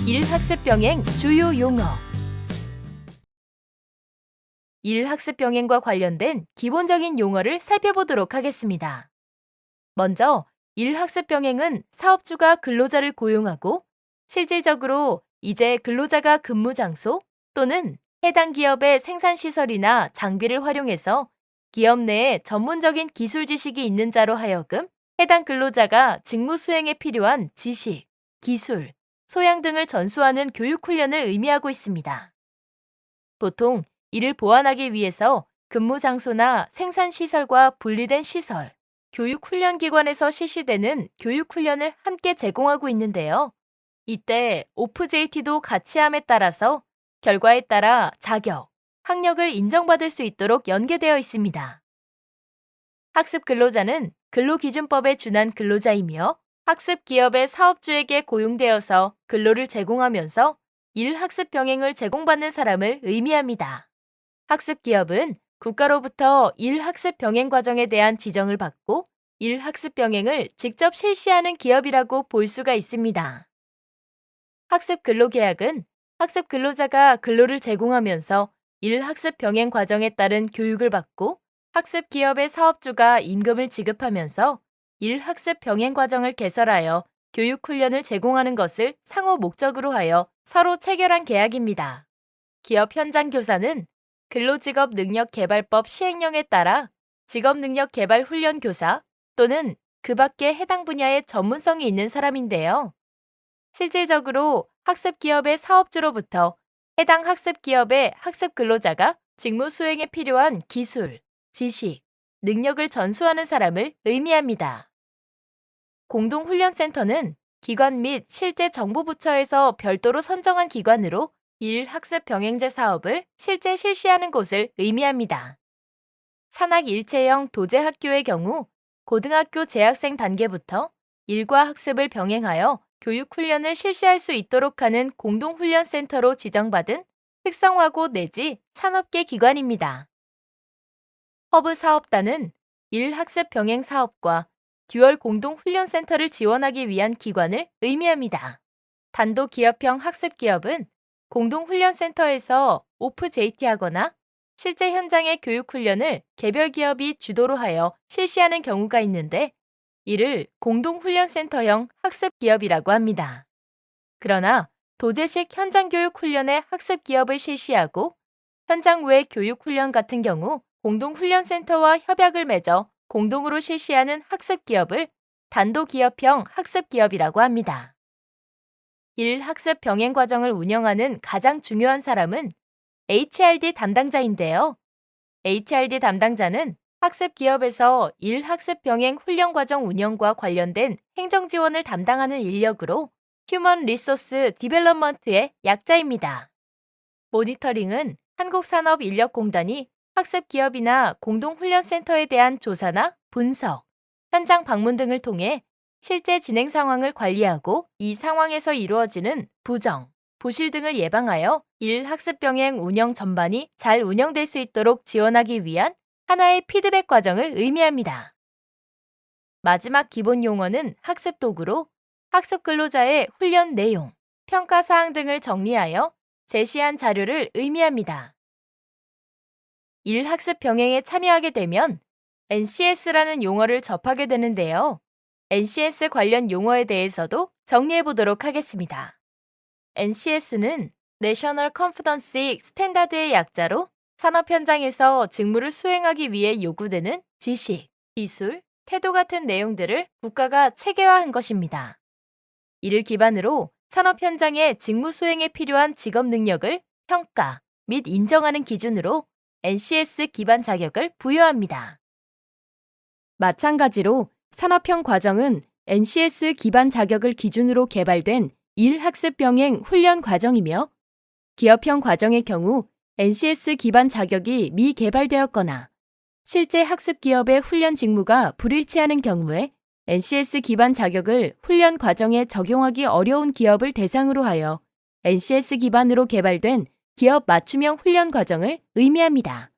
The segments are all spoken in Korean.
일학습 병행 주요 용어. 일학습 병행과 관련된 기본적인 용어를 살펴보도록 하겠습니다. 먼저 일학습 병행은 사업주가 근로자를 고용하고 실질적으로 이제 근로자가 근무 장소 또는 해당 기업의 생산시설이나 장비를 활용해서 기업 내에 전문적인 기술 지식이 있는 자로 하여금 해당 근로자가 직무 수행에 필요한 지식, 기술, 소양 등을 전수하는 교육 훈련을 의미하고 있습니다. 보통 이를 보완하기 위해서 근무 장소나 생산 시설과 분리된 시설, 교육 훈련 기관에서 실시되는 교육 훈련을 함께 제공하고 있는데요. 이때 오프JT도 같이 함에 따라서 결과에 따라 자격, 학력을 인정받을 수 있도록 연계되어 있습니다. 학습 근로자는 근로기준법에 준한 근로자이며 학습 기업의 사업주에게 고용되어서 근로를 제공하면서 일학습 병행을 제공받는 사람을 의미합니다. 학습 기업은 국가로부터 일학습 병행 과정에 대한 지정을 받고 일학습 병행을 직접 실시하는 기업이라고 볼 수가 있습니다. 학습 근로계약은 학습 근로자가 근로를 제공하면서 일학습 병행 과정에 따른 교육을 받고 학습 기업의 사업주가 임금을 지급하면서 일학습 병행 과정을 개설하여 교육 훈련을 제공하는 것을 상호 목적으로 하여 서로 체결한 계약입니다. 기업 현장 교사는 근로직업능력개발법 시행령에 따라 직업능력개발훈련교사 또는 그 밖의 해당 분야의 전문성이 있는 사람인데요. 실질적으로 학습 기업의 사업주로부터 해당 학습 기업의 학습 근로자가 직무 수행에 필요한 기술, 지식, 능력을 전수하는 사람을 의미합니다. 공동훈련센터는 기관 및 실제 정부부처에서 별도로 선정한 기관으로 일학습 병행제 사업을 실제 실시하는 곳을 의미합니다. 산학 일체형 도제 학교의 경우 고등학교 재학생 단계부터 일과 학습을 병행하여 교육 훈련을 실시할 수 있도록 하는 공동훈련센터로 지정받은 특성화고 내지 산업계 기관입니다. 허브 사업단은 일학습 병행 사업과 듀얼 공동훈련센터를 지원하기 위한 기관을 의미합니다. 단독 기업형 학습 기업은 공동훈련센터에서 오프JT하거나 실제 현장의 교육훈련을 개별 기업이 주도로 하여 실시하는 경우가 있는데 이를 공동훈련센터형 학습 기업이라고 합니다. 그러나 도제식 현장교육 훈련의 학습 기업을 실시하고 현장 외 교육훈련 같은 경우 공동훈련센터와 협약을 맺어 공동으로 실시하는 학습 기업을 단독기업형 학습 기업이라고 합니다. 일학습 병행 과정을 운영하는 가장 중요한 사람은 HRD 담당자인데요. HRD 담당자는 학습 기업에서 일학습 병행 훈련 과정 운영과 관련된 행정 지원을 담당하는 인력으로 휴먼 리소스 디벨롭먼트의 약자입니다. 모니터링은 한국산업인력공단이 학습 기업이나 공동훈련센터에 대한 조사나 분석, 현장 방문 등을 통해 실제 진행 상황을 관리하고 이 상황에서 이루어지는 부정, 부실 등을 예방하여 일학습 병행 운영 전반이 잘 운영될 수 있도록 지원하기 위한 하나의 피드백 과정을 의미합니다. 마지막 기본 용어는 학습 도구로 학습 근로자의 훈련 내용, 평가 사항 등을 정리하여 제시한 자료를 의미합니다. 일학습 병행에 참여하게 되면 NCS라는 용어를 접하게 되는데요. NCS 관련 용어에 대해서도 정리해 보도록 하겠습니다. NCS는 National Competency Standard의 약자로 산업 현장에서 직무를 수행하기 위해 요구되는 지식, 기술, 태도 같은 내용들을 국가가 체계화한 것입니다. 이를 기반으로 산업 현장의 직무 수행에 필요한 직업 능력을 평가 및 인정하는 기준으로 NCS 기반 자격을 부여합니다. 마찬가지로 산업형 과정은 NCS 기반 자격을 기준으로 개발된 일학습 병행 훈련 과정이며 기업형 과정의 경우 NCS 기반 자격이 미개발되었거나 실제 학습 기업의 훈련 직무가 불일치하는 경우에 NCS 기반 자격을 훈련 과정에 적용하기 어려운 기업을 대상으로 하여 NCS 기반으로 개발된 기업 맞춤형 훈련 과정을 의미합니다.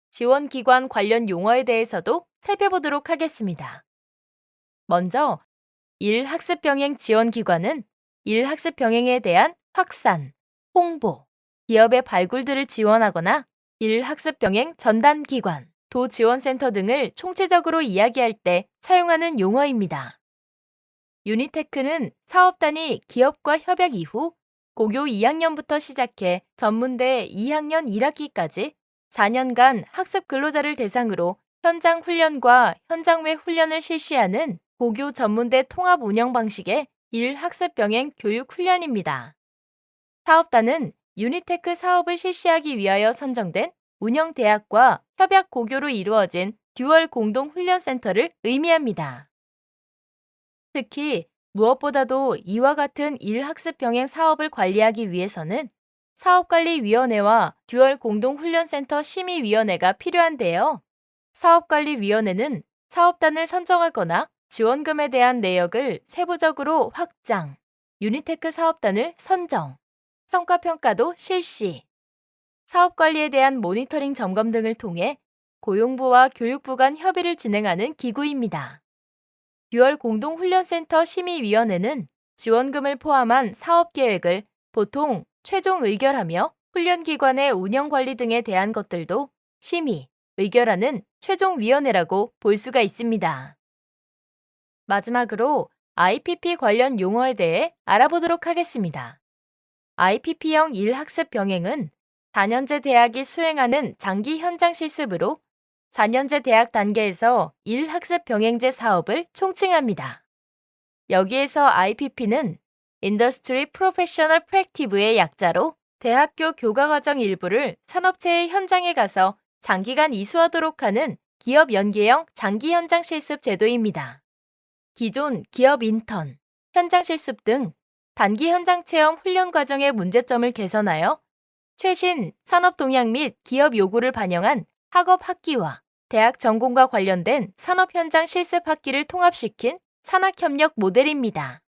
지원기관 관련 용어에 대해서도 살펴보도록 하겠습니다. 먼저 일학습 병행 지원기관은 일학습 병행에 대한 확산, 홍보, 기업의 발굴들을 지원하거나 일학습 병행 전담 기관, 도지원센터 등을 총체적으로 이야기할 때 사용하는 용어입니다. 유니테크는 사업단이 기업과 협약 이후 고교 2학년부터 시작해 전문대 2학년 1학기까지 4년간 학습 근로자를 대상으로 현장 훈련과 현장 외 훈련을 실시하는 고교 전문대 통합 운영 방식의 일학습 병행 교육 훈련입니다. 사업단은 유니테크 사업을 실시하기 위하여 선정된 운영대학과 협약 고교로 이루어진 듀얼 공동훈련센터를 의미합니다. 특히 무엇보다도 이와 같은 일학습 병행 사업을 관리하기 위해서는 사업관리위원회와 듀얼 공동훈련센터 심의위원회가 필요한데요. 사업관리위원회는 사업단을 선정하거나 지원금에 대한 내역을 세부적으로 확장, 유니테크 사업단을 선정, 성과평가도 실시, 사업관리에 대한 모니터링 점검 등을 통해 고용부와 교육부 간 협의를 진행하는 기구입니다. 듀얼 공동훈련센터 심의위원회는 지원금을 포함한 사업계획을 보통 최종 의결하며 훈련기관의 운영관리 등에 대한 것들도 심의, 의결하는 최종위원회라고 볼 수가 있습니다. 마지막으로 IPP 관련 용어에 대해 알아보도록 하겠습니다. IPP형 일학습 병행은 4년제 대학이 수행하는 장기 현장 실습으로 4년제 대학 단계에서 일학습 병행제 사업을 총칭합니다. 여기에서 IPP는 Industry Professional Practice의 약자로 대학교 교과과정 일부를 산업체의 현장에 가서 장기간 이수하도록 하는 기업 연계형 장기 현장 실습 제도입니다. 기존 기업 인턴, 현장 실습 등 단기 현장 체험 훈련 과정의 문제점을 개선하여 최신 산업 동향 및 기업 요구를 반영한 학업 학기와 대학 전공과 관련된 산업 현장 실습 학기를 통합시킨 산학협력 모델입니다.